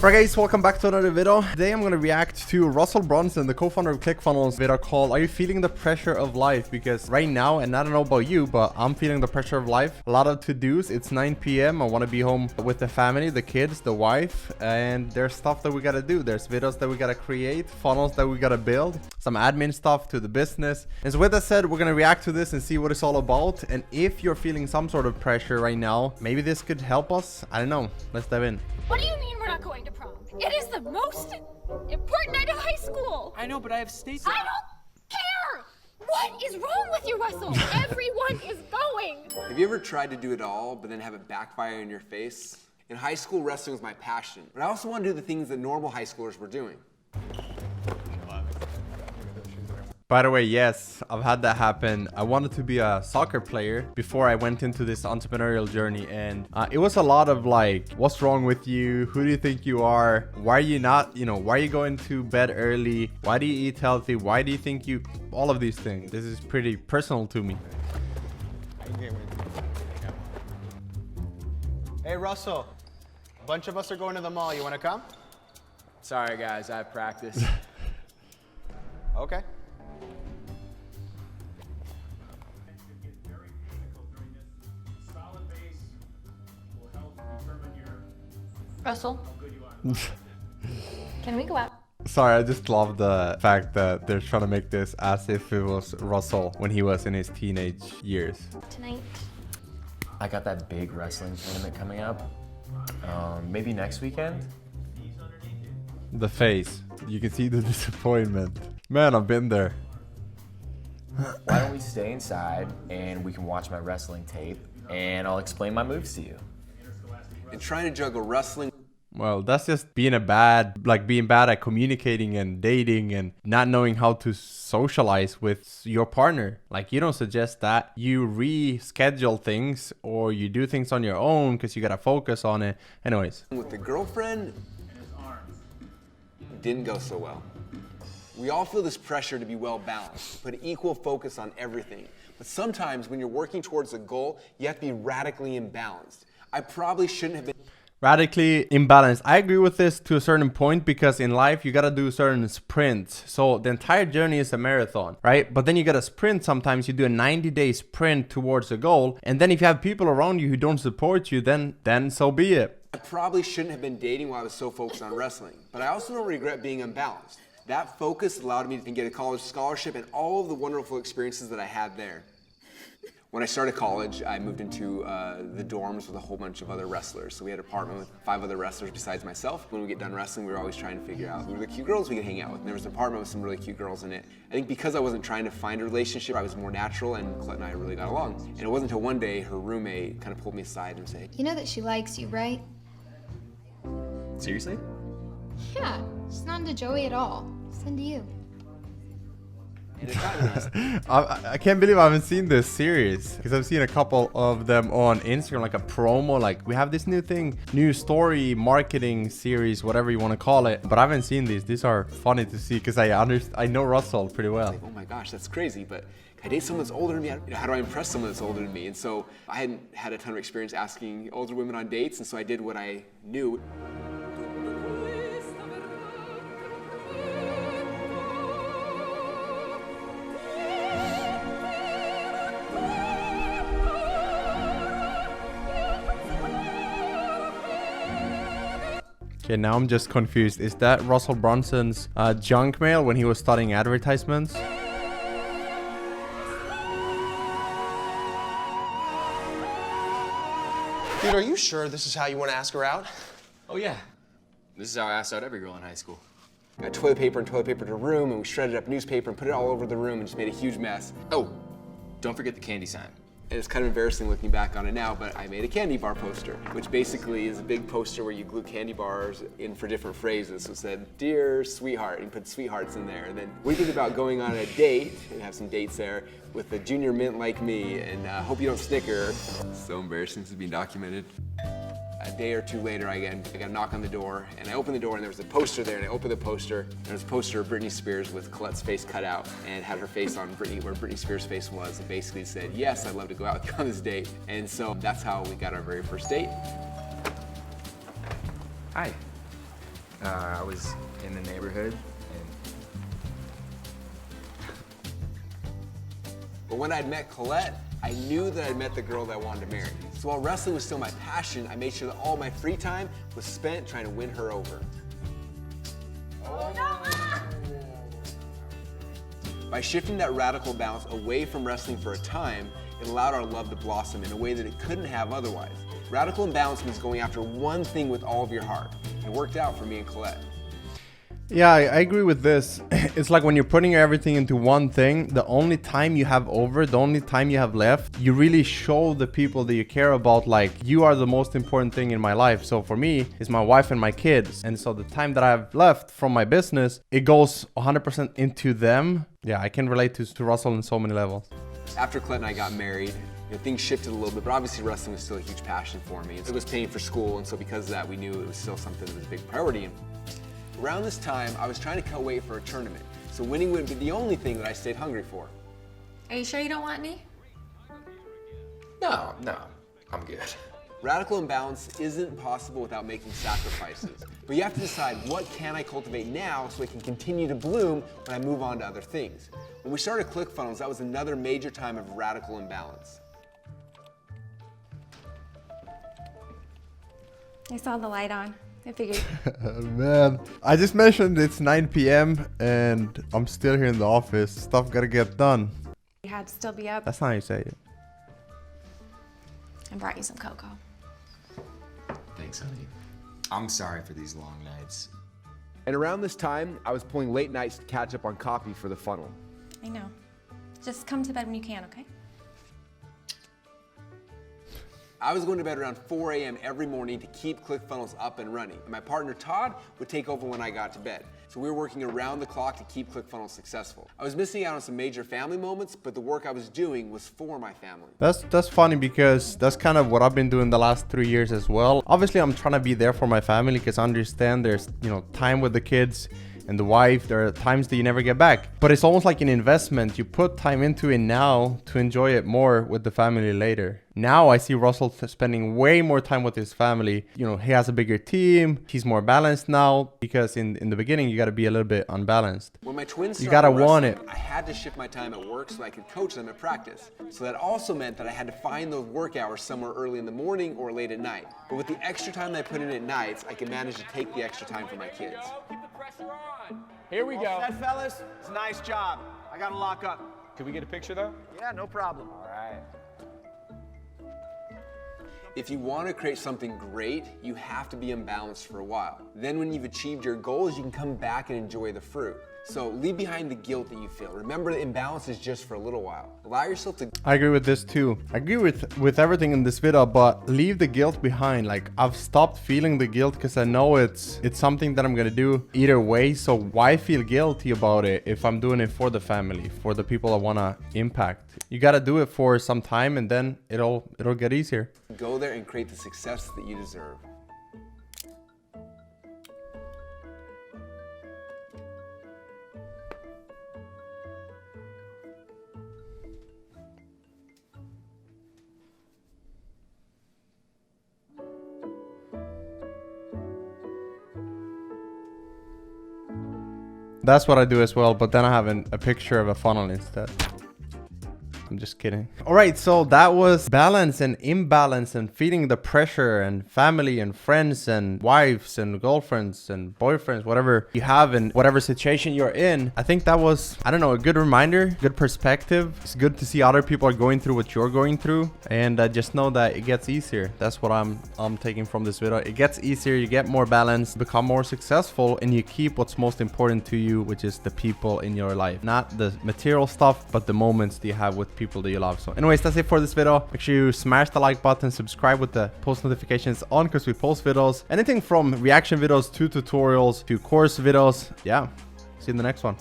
Alright guys, welcome back to another video. Today I'm going to react to Russell Brunson, the co-founder of ClickFunnels, video called Are You Feeling the Pressure of Life? Because right now, and I don't know about you, but I'm feeling the pressure of life. A lot of to-dos. It's 9 p.m. I want to be home with the family, the kids, the wife, and there's stuff that we got to do. There's videos that we got to create, funnels that we got to build, some admin stuff to the business. And so with that said, we're going to react to this and see what it's all about. And if you're feeling some sort of pressure right now, maybe this could help us. I don't know. Let's dive in. What do you mean we're not going to prom? It is the most important night of high school. I know, but I have Stacy. I don't care. What is wrong with you, Russell? Everyone is going. Have you ever tried to do it all, but then have it backfire in your face? In high school, wrestling was my passion, but I also want to do the things that normal high schoolers were doing. By the way, yes, I've had that happen. I wanted to be a soccer player before I went into this entrepreneurial journey. And it was a lot of like, what's wrong with you? Who do you think you are? Why are you not, why are you going to bed early? Why do you eat healthy? Why do you think you, all of these things. This is pretty personal to me. Hey, Russell, a bunch of us are going to the mall. You want to come? Sorry, guys, I have practice. Okay. Russell, can we go out? Sorry, I just love the fact that they're trying to make this as if it was Russell when he was in his teenage years. Tonight. I got that big wrestling tournament coming up. Maybe next weekend? The face. You can see the disappointment. Man, I've been there. Why don't we stay inside and we can watch my wrestling tape and I'll explain my moves to you. And trying to juggle wrestling. Well, that's just being bad at communicating and dating and not knowing how to socialize with your partner. Like, you don't suggest that. You reschedule things or you do things on your own because you got to focus on it. Anyways. With the girlfriend, didn't go so well. We all feel this pressure to be well balanced, put equal focus on everything. But sometimes when you're working towards a goal, you have to be radically imbalanced. I probably shouldn't have been Radically imbalanced. I agree with this to a certain point because in life you gotta do certain sprints. So the entire journey is a marathon, right? But then you gotta sprint. Sometimes you do a 90-day sprint towards a goal, and then if you have people around you who don't support you, then so be it. I probably shouldn't have been dating while I was so focused on wrestling, but I also don't regret being unbalanced. That focus allowed me to get a college scholarship and all of the wonderful experiences that I had there. When I started college, I moved into the dorms with a whole bunch of other wrestlers. So we had an apartment with 5 other wrestlers besides myself. When we get done wrestling, we were always trying to figure out who were the cute girls we could hang out with. And there was an apartment with some really cute girls in it. I think because I wasn't trying to find a relationship, I was more natural, and Colette and I really got along. And it wasn't until one day her roommate kind of pulled me aside and said, You know that she likes you, right? Seriously? Yeah, she's not into Joey at all. She's into you. I can't believe I haven't seen this series because I've seen a couple of them on Instagram, like a promo, like we have this new thing, new story marketing series, whatever you want to call it, but I haven't seen these. These are funny to see because I know Russell pretty well. oh my gosh, that's crazy, but can I date someone that's older than me? How do I impress someone that's older than me? And so I hadn't had a ton of experience asking older women on dates, and so I did what I knew. Okay, now I'm just confused. Is that Russell Brunson's junk mail when he was studying advertisements? Dude, are you sure this is how you want to ask her out? Oh, yeah. This is how I asked out every girl in high school. Got toilet paper and toilet paper to a room, and we shredded up newspaper and put it all over the room and just made a huge mess. Oh, don't forget the candy sign. And it's kind of embarrassing looking back on it now, but I made a candy bar poster, which basically is a big poster where you glue candy bars in for different phrases. So it said, Dear Sweetheart, and you put sweethearts in there. And then we think about going on a date, and have some dates there, with a junior mint like me, and hope you don't snicker. So embarrassing, this is being documented. A day or two later, I got a knock on the door, and I opened the door, and there was a poster there, and I opened the poster, and there was a poster of Britney Spears with Colette's face cut out, and had her face on Britney, where Britney Spears' face was, and basically said, yes, I'd love to go out with you on this date. And so that's how we got our very first date. Hi. I was in the neighborhood, and But when I'd met Colette, I knew that I'd met the girl that I wanted to marry. So while wrestling was still my passion, I made sure that all my free time was spent trying to win her over. By shifting that radical balance away from wrestling for a time, it allowed our love to blossom in a way that it couldn't have otherwise. Radical imbalance means going after one thing with all of your heart. It worked out for me and Colette. Yeah, I agree with this. It's like when you're putting everything into one thing, the only time you have over, the only time you have left, you really show the people that you care about, like, you are the most important thing in my life. So for me, it's my wife and my kids. And so the time that I have left from my business, it goes 100% into them. Yeah, I can relate to Russell in so many levels. After Colette and I got married, things shifted a little bit, but obviously wrestling was still a huge passion for me. It was paying for school, and so because of that, we knew it was still something that was a big priority. Around this time, I was trying to cut weight for a tournament, so winning wouldn't be the only thing that I stayed hungry for. Are you sure you don't want any? no, I'm good. Radical imbalance isn't possible without making sacrifices, but you have to decide, what can I cultivate now so it can continue to bloom when I move on to other things. When we started ClickFunnels, that was another major time of radical imbalance. I saw the light on. I figured. Man, I just mentioned it's 9 p.m. and I'm still here in the office. Stuff gotta get done. You had to still be up. That's not how you say it. I brought you some cocoa. Thanks, honey. I'm sorry for these long nights. And around this time, I was pulling late nights to catch up on copy for the funnel. I know. Just come to bed when you can, okay? I was going to bed around 4 a.m. every morning to keep ClickFunnels up and running. And my partner Todd would take over when I got to bed. So we were working around the clock to keep ClickFunnels successful. I was missing out on some major family moments, but the work I was doing was for my family. That's funny because that's kind of what I've been doing the last 3 years as well. Obviously, I'm trying to be there for my family because I understand there's, time with the kids and the wife. There are times that you never get back, but it's almost like an investment. You put time into it now to enjoy it more with the family later. Now I see Russell spending way more time with his family. He has a bigger team. He's more balanced now because in the beginning, you got to be a little bit unbalanced. When my twins you got to started want it. wrestling, I had to shift my time at work so I could coach them at practice. So that also meant that I had to find those work hours somewhere early in the morning or late at night. But with the extra time that I put in at nights, I could manage to take the extra time for my kids. Here we go. That fellas, it's a nice job. I gotta lock up. Can we get a picture though? Yeah, no problem. All right. If you want to create something great, you have to be imbalanced for a while. Then when you've achieved your goals, you can come back and enjoy the fruit. So leave behind the guilt that you feel. Remember that imbalance is just for a little while. Allow yourself to... I agree with this too. I agree with everything in this video, but leave the guilt behind. Like, I've stopped feeling the guilt because I know it's something that I'm gonna do either way. So why feel guilty about it if I'm doing it for the family, for the people I wanna impact? You gotta do it for some time and then it'll get easier. Go there and create the success that you deserve. That's what I do as well, but then I have a picture of a funnel instead. I'm just kidding. All right, so that was balance and imbalance and feeling the pressure and family and friends and wives and girlfriends and boyfriends, whatever you have in whatever situation you're in. I think that was, I don't know, a good reminder, good perspective. It's good to see other people are going through what you're going through, and just know that it gets easier. That's what I'm taking from this video. It gets easier, you get more balance, become more successful, and you keep what's most important to you, which is the people in your life. Not the material stuff, but the moments that you have with people that you love. So anyways, that's it for this video. Make sure you smash the like button, subscribe with the post notifications on because we post videos, anything from reaction videos to tutorials to course videos. Yeah, see you in the next one.